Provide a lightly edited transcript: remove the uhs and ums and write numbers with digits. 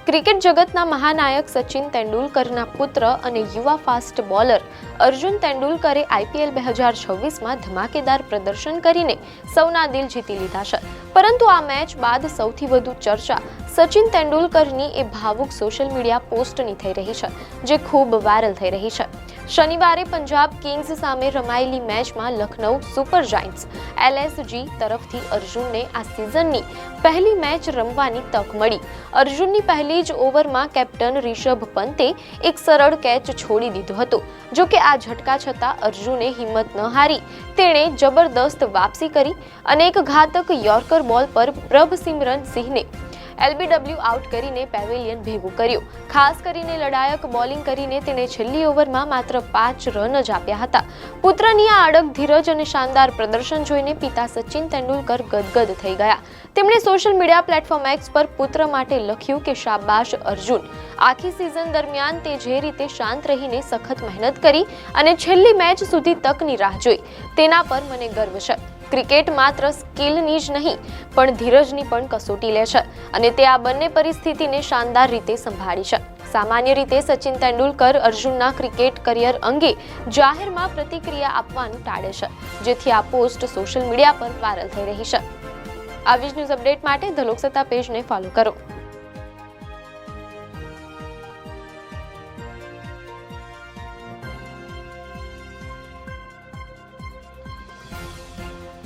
Cricket જગતના મહાનાયક સચિન તેંડુલકરના પુત્ર અને યુવા ફાસ્ટ બોલર અર્જુન તેંડુલકરે IPL 2026માં ધમાકેદાર પ્રદર્શન કરીને સૌના દિલ જીતી લીધા છે. પરંતુ આ મેચ બાદ સૌથી વધુ ચર્ચા સચિન તેંડુલકરની એ ભાવુક સોશિયલ મીડિયા પોસ્ટની થઈ રહી છે, જે ખૂબ વાયરલ થઈ રહી છે. શનિવારે પંજાબ કિંગ્સ સામે રમાયેલી મેચમાં લખનઉ સુપર જાયન્ટ્સ LSG તરફથી અર્જુનને આ સિઝનની પહેલી મેચ રમવાની તક મળી. અર્જુનની પહેલી જ ઓવરમાં કેપ્ટન રિષભ પંતે એક સરળ કેચ છોડી દીધો હતો. જો કે આ ઝટકા છતાં અર્જુને હિંમત ન હારી તેણે જબરદસ્ત વાપસી કરી અને એક ઘાતક યોર્કર બોલ પર પ્રભસિમરન સિંહને LBW આઉટ કરીને પેવેલિયન ભેગું કર્યું. ખાસ કરીને લડાયક બોલિંગ કરીને તેણે છેલ્લી ઓવરમાં માત્ર 5 રન જ આપ્યા હતા. પુત્રની આ અડગ ધીરજ અને શાનદાર પ્રદર્શન જોઈને પિતા સચિન તેંડુલકર ગદગદ થઈ ગયા. તેમણે સોશિયલ મીડિયા પ્લેટફોર્મ X પર પુત્ર માટે લખ્યું કે શાબાશ અર્જુન, આખી સિઝન દરમિયાન તે જે રીતે શાંત રહીને સખત મહેનત કરી અને છેલ્લી મેચ સુધી તકની રાહ જોઈ, તેના પર મને ગર્વ છે. ક્રિકેટ માત્ર સ્કિલની જ નહીં પણ ધીરજની પણ કસોટી લે છે અને તે આ બંને પરિસ્થિતિને શાનદાર રીતે સંભાળી છે. સામાન્ય રીતે સચિન તેંડુલકર અર્જુનના ક્રિકેટ કરિયર અંગે જાહેરમાં પ્રતિક્રિયા આપવાનું ટાળે છે, જેથી આ પોસ્ટ સોશિયલ મીડિયા પર વાયરલ થઈ રહી છે. આવી જ ન્યૂઝ અપડેટ માટે ધ લોકસત્તા પેજને ફોલો કરો.